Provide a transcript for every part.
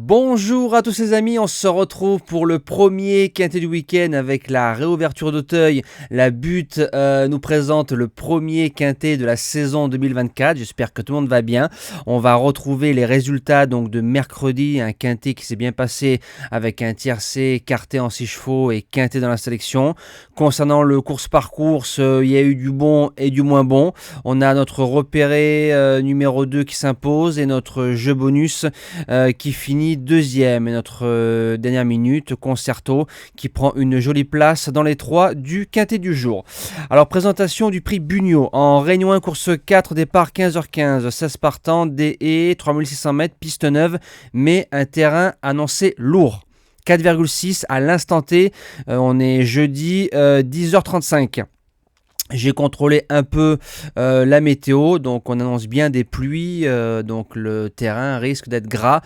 Bonjour à tous les amis, on se retrouve pour le premier quintet du week-end avec la réouverture d'Auteuil. La Butte nous présente le premier quintet de la saison 2024, j'espère que tout le monde va bien. On va retrouver les résultats donc de mercredi, un quintet qui s'est bien passé avec un tiercé, quarté en 6 chevaux et quintet dans la sélection. Concernant le course-par-course, il y a eu du bon et du moins bon. On a notre repéré numéro 2 qui s'impose et notre jeu bonus qui finit deuxième. Et notre dernière minute, Concerto, qui prend une jolie place dans les 3 du quintet du jour. Alors, présentation du prix Bugno en Réunion 1, course 4, départ 15h15, 16 partants, DE, 3600 mètres, piste neuve, mais un terrain annoncé lourd. 4,6 à l'instant T, on est jeudi 10h35. J'ai contrôlé un peu la météo, donc on annonce bien des pluies, donc le terrain risque d'être gras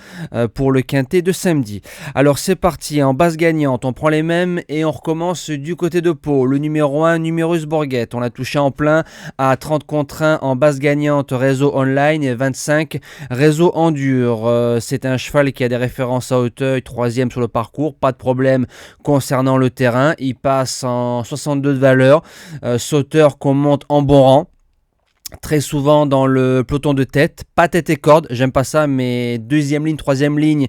pour le quintet de samedi. Alors c'est parti, en base gagnante, on prend les mêmes et on recommence du côté de Pau. Le numéro 1, Numerus Bourguette, on l'a touché en plein à 30 contre 1 en base gagnante, réseau online et 25 réseau en dur. C'est un cheval qui a des références à Auteuil, 3e sur le parcours, pas de problème concernant le terrain, il passe en 62 de valeur, qu'on monte en bon rang. Très souvent dans le peloton de tête, pas tête et corde, j'aime pas ça, mais deuxième ligne, troisième ligne,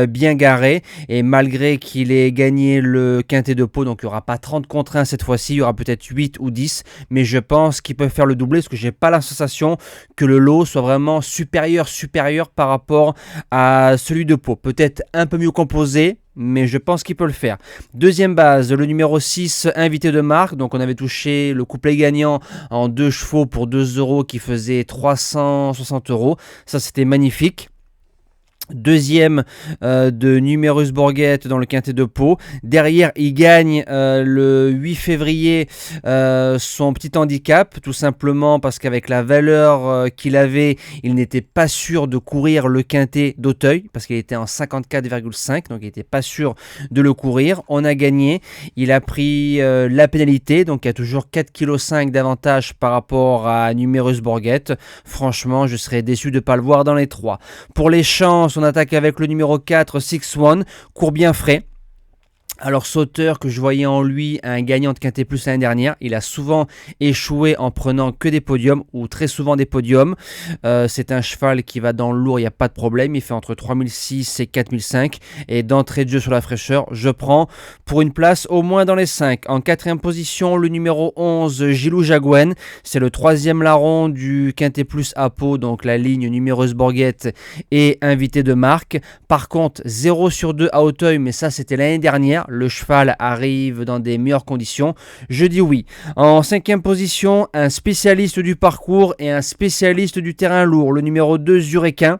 bien garé. Et malgré qu'il ait gagné le quintet de Pau, donc il n'y aura pas 30 contre 1 cette fois-ci, il y aura peut-être 8 ou 10, mais je pense qu'il peut faire le doublé, parce que j'ai pas la sensation que le lot soit vraiment supérieur par rapport à celui de Pau. Peut-être un peu mieux composé, mais je pense qu'il peut le faire. Deuxième base, le numéro 6, invité de marque. Donc on avait touché le couplet gagnant en 2 chevaux pour 2 euros qui faisait 360 euros. Ça, c'était magnifique. Deuxième de Numerus Bourguette dans le quintet de Pau. Derrière, il gagne le 8 février son petit handicap, tout simplement parce qu'avec la valeur qu'il avait, il n'était pas sûr de courir le quintet d'Auteuil, parce qu'il était en 54,5, donc il n'était pas sûr de le courir. On a gagné, il a pris la pénalité, donc il y a toujours 4,5 kg d'avantage par rapport à Numerus Bourguette. Franchement, je serais déçu de ne pas le voir dans les 3. Pour les chances, on attaque avec le numéro 4, 6-1, court bien frais. Alors Sauteur, que je voyais en lui un gagnant de Quintet Plus l'année dernière, il a souvent échoué en prenant que des podiums ou très souvent des podiums. C'est un cheval qui va dans le lourd, il n'y a pas de problème, il fait entre 3006 et 4005 et d'entrée de jeu sur la fraîcheur, je prends pour une place au moins dans les 5. En 4e position, le numéro 11, Gilou Jagouenne, c'est le 3e larron du Quintet Plus à Pau, donc la ligne Numerus Bourguette et invité de marque. Par contre, 0 sur 2 à Auteuil, mais ça c'était l'année dernière. Le cheval arrive dans des meilleures conditions, je dis oui. En 5e position, un spécialiste du parcours et un spécialiste du terrain lourd, le numéro 2, Zurequin.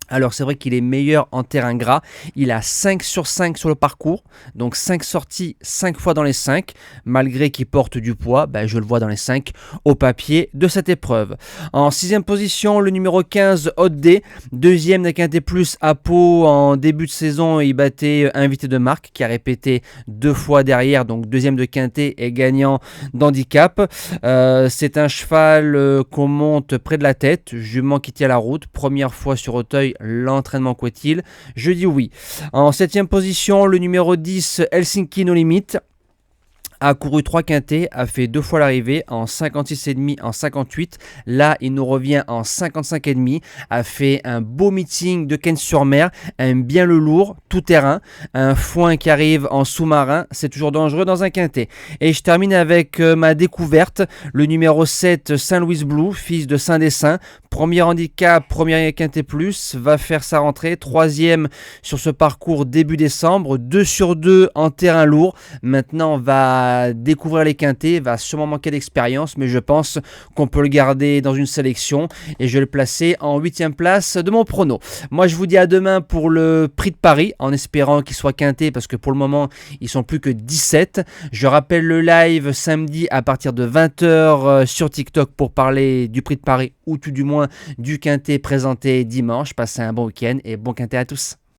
Alors c'est vrai qu'il est meilleur en terrain gras, il a 5 sur 5 sur le parcours, donc 5 sorties 5 fois dans les 5, malgré qu'il porte du poids, je le vois dans les 5 au papier de cette épreuve. En 6e position, le numéro 15, Hot D, 2e d'un Quintet Plus à Pau en début de saison, il battait invité de marque qui a répété 2 fois derrière, donc 2e de Quintet et gagnant d'handicap. C'est un cheval qu'on monte près de la tête, jument qui tient la route, première fois sur Auteuil, l'entraînement qu'est-il? Je dis oui. En 7e position, le numéro 10, Helsinki No Limit, a couru 3 quintets, a fait 2 fois l'arrivée en 56,5, en 58. Là, il nous revient en 55,5. A fait un beau meeting de Cannes-sur-Mer, aime bien le lourd, tout terrain, un foin qui arrive en sous-marin, c'est toujours dangereux dans un quintet. Et je termine avec ma découverte, le numéro 7, Saint-Louis Blue, fils de Saint-Dessin. Premier handicap, premier quintet plus, va faire sa rentrée, 3e sur ce parcours début décembre, 2 sur 2 en terrain lourd. Maintenant, on va découvrir les quintets, va sûrement manquer d'expérience, mais je pense qu'on peut le garder dans une sélection et je vais le placer en 8e place de mon prono. Moi, je vous dis à demain pour le prix de Paris, en espérant qu'il soit quintet, parce que pour le moment, ils sont plus que 17. Je rappelle le live samedi à partir de 20h sur TikTok pour parler du prix de Paris, ou tout du moins du quintet présenté dimanche. Passez un bon week-end et bon quintet à tous.